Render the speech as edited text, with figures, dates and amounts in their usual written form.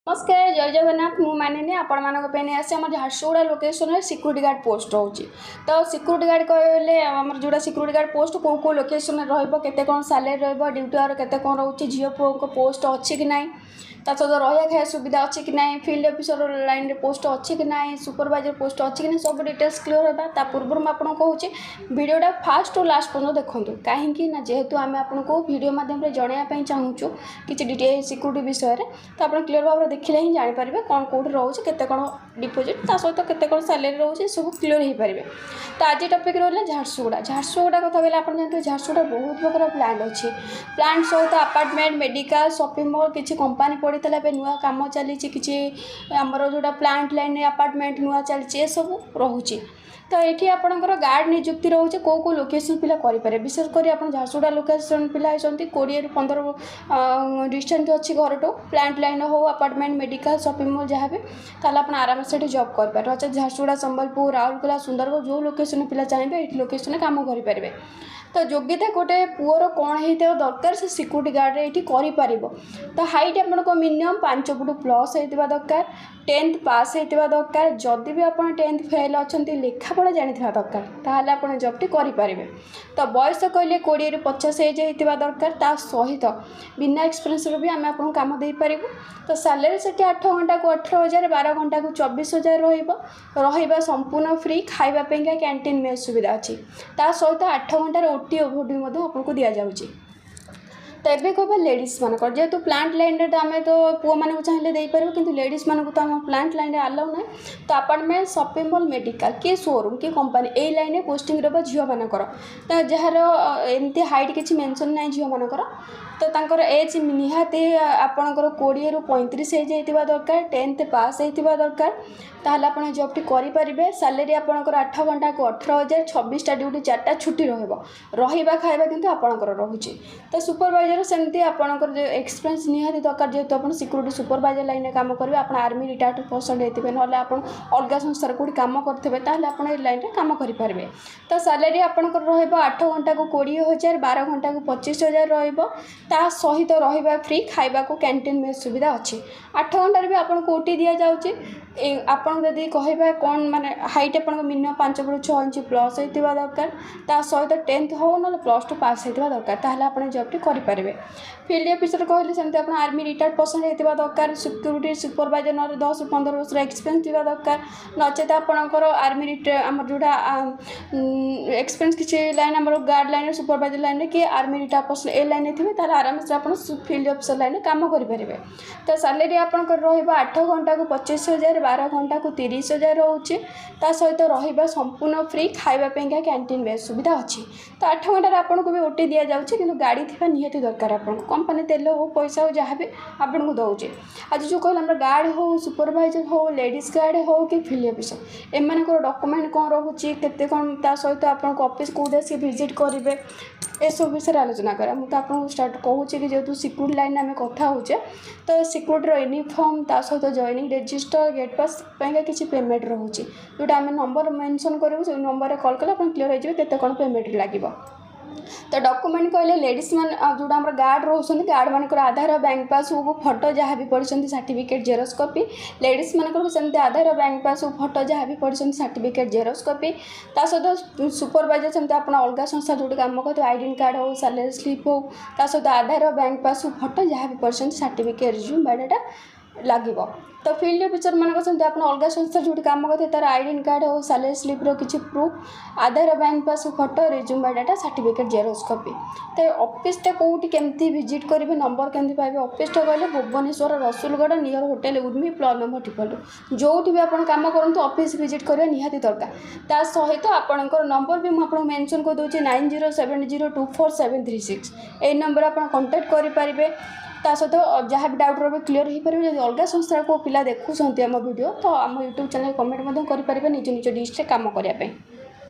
नमस्कार जय जगन्नाथ मु मानिनी आपण मानी आसी आम झारसुगुड़ा लोकेशन में सिक्यूरीटी गार्ड पोस्ट रोचे। तो सिक्यूरीटी गार्ड कहले आम जोड़ा सिक्यूरीटी गार्ड पोस्ट कौ कौ लोकेशन में रही कौन सालेरी ड्यूटी आवर केते कौन रोचे झील पुओं को पोस्ट अच्छी कि ना ता सहित रहा खाया सुविधा अच्छी कि ना फील्ड ऑफिसर लाइन में पोस्ट अच्छी कि ना सुपरवाइजर पोस्ट अच्छी कि ना सब डिटेल्स क्लियर होगा पूर्व मुझे कहूँ वीडियोटा फास्ट और लास्ट पर्यटन देखूँ कहीं जेहेतु आम आपको वीडियो मध्यम जनवाई चाहूँ कि डिटेल सिक्यूरीटी विषय में तो आप क्लियर भाव में देखिले ही जापर कौन कौट रोचे केते कौन डिपोजिट ता सहित केते कौन सैलरी रोचे सब क्लियर हो पारे। तो आज टॉपिक रहा झारसुगुड़ा कथा कहले आप जानते हैं झारसुगुड़ा बहुत प्रकार प्लांट अच्छी प्लांट सहित अपार्टमेंट मेडिकल शॉपिंग मॉल किसी कंपनी पड़ी नुआ कम चली किसी आमर जोड़ा प्लांट लाइन अपार्टमेंट नुआ चलती सब रोचे। तो ये आपंकर गार्ड नियुक्ति रोचे कौ कौ लोकेशन पिला करें विशेषकर आप झारसुगुड़ा लोकेशन पिला होती 20 ରୁ 15 डिस्टेंस अच्छी घर टू प्लांट लाइन हो अपार्टमेंट मेडिकल शॉपिंग मॉल जहाँ भी ताल आप आराम से जॉब करें अच्छा झारसुगुड़ा संबलपुर राउरकेला सुंदरगढ़ जो लोकेशन पिला चाहिए ये लोकेशन काम करें। तो योग्यता गोटे पुअर कौन होता दरकार से सिक्यूरीटी गार्ड ये कर। तो हाइट आपको मिनिमम 5 फुट प्लस होता दरकार 10th पास होता दरकार जदि भी आप 10th फेल अच्छा लेखापढ़ा जानी दरकार ताहले आप जॉबटी करें। तो बयस कहले 20 ରୁ 50 एज होता दरकार ता सहित बिना एक्सपीरियंस भी आम आपको कम दे पारू। तो सैलरी से 8 घंटा को 18,000 12 घंटा को 24,000 रहा संपूर्ण फ्री खाइबा कैंटीन में सुविधा अच्छी ता सहित 8 घंटार ओटी ओभरड्यू आपको दि जाऊँगी। तो ये कह लेडीज मानक जेहेतु प्लांट लाइन रे आम तो पुओ मानक चाहिए देपर कि लेडीज मानक तो आम प्लांट लाइन रे अलाउ ना। तो अपार्टमेंट शॉपिंग मॉल मेडिकल कि शोरूम कि कंपनी ए लाइन पोस्टिंग रो झील मानकर तो जार एमती हाइट किसी मेंशन ना झील मानकर तो तांकर एज निहाती आपणकर 20 ରୁ 35 एज होता दरकार 10th पास होता दरकार ताहले आप जॉबटी करें। सैलरी आपणकर 8 घंटा को 18,000 26टा ड्यूटी 4टा छुट्टी रहा खाଇବା किंतु आपणकर रोचे। तो सुपरवाइजर सेमती आपणकर एक्सपीरियंस निहाती दरकार जेहेतु आप सिक्यूरीटी सुपरवाइजर लाइन में काम करेंगे आप आर्मी रिटायर्ड पर्सन होते ना आप अलग संस्थार कौट कम करेंगे ताहले आप लाइन में कम करेंगे। तो सैलरी आपणकर रहा 8 घंटा को 20,000 12 घंटा को 25,000 ता सहित रहा फ्री खाइबा को कैंटीन में सुविधा अच्छी 8 घंटे भी आपको ओटी दि जाऊँगी। आपन जदि कह कौन माने हाइट आप मिनिमम 5 फुट 6 इंच प्लस होता दरकार ता सहित 10th हो ना +2 पास होता दरकार ताहले आप जॉबटी करें। फील्ड ऑफिसर कहले सेमती आप आर्मी रिटायर्ड पर्सन होता दरकार सिक्यूरीटी सुपरवाइजर ना 10 ରୁ 15 वर्ष एक्सपीरियंस थी दरकार नचेत आपंकर आर्मी आम जोड़ा एक्सपीरियंस किसी लाइन आम गार्ड लाइन सुपरवाइजर लाइन कि आर्मी रिटायर्ड पर्सन ए लाइन थे आराम से आप फील्ड ऑफिसर लाइन काम करेंगे। तो सैलरी आपंकर रहा 8 घंटा को 25,000 12 घंटा को 30,000 रोचे ता सहित रहा संपूर्ण फ्री खाइबा कैंटीन में सुविधा अच्छी। तो 8 घंटे आपको भी ओटी दि जाऊँगी कि गाड़ी थी निहाती दरकार आपको कंपनी तेल हो पैसा हो जहाँ भी आपको दौचे। आज जो कहल गार्ड हो सुपरवाइजर हो लेडीज गार्ड हो कि फील्ड ऑफिसर एम डॉक्यूमेंट कौन रोचे केते कौन ता सहित आपको ऑफिस कौटे आसिक विजिट करेंगे ए सब विषय आलोचना करा मुझे आपको स्टार्ट कहूँ कि जेहेतु सिक्यूरीटी लाइन आम कथा होचे तो सिक्यूरीटी यूनिफॉर्म ता सहित जॉइनिंग रजिस्टर गेट पास किसी पेमेंट रोचे जोटा आम नंबर मेंशन करूँ से नंबर में कॉल कले आप क्लियर हो जाए कौन पेमेंट लगे। तो डॉक्यूमेंट कहले लेडीज मान जोड़ा आम गार्ड रोचे गार्ड मान आधार बैंक पासबुक फोटो जहाँ भी पढ़ी सर्टिफिकेट जेरोक्स कॉपी लेडीज मानक सेमती आधार बैंक पासबुक फोटो जहाँ भी पढ़ी सर्टिफिकेट जेरोक्स कॉपी ता सहित सुपरवाइजर सेमती आप अलग संस्था जो कम करते आईडेंटी कार्ड हो सैलरी स्लिप हो ता सहित आधार बैंक पासबुक फोटो जहाँ भी पढ़ी सर्टिफिकेट रिज्यूम बायोडाटा लगे। तो फील्ड ऑफिसर मानक सेमती आप अलग संस्था जो कम करते तार आईडेंटी कार्ड हो सैलरी स्लिप किसी proof Aadhaar bank passbook photo resume biodata certificate xerox copy. तो ऑफिसटा कौटी केमती विजिट करेंगे नंबर केमती पाइबे ऑफिसटा कहले Bhubaneswar Rasulgarh near hotel Urmi plot number 222 जो भी आप कम करूँ ऑफिस विजिट करेंगे निहाती दरकार ता सहित आपंकर नंबर भी मुझे मेंशन कर दूसरी 9070247336 ये नंबर आप कांटेक्ट करेंगे। ता सहित जहाँ भी डाउट रही क्लीयर हो पारे जब अलग संस्था को पिला देखुं आम वीडियो तो आम यूट्यूब चैनल कमेंट करेंगे निज निज डिस्ट्रिक्ट काम करने।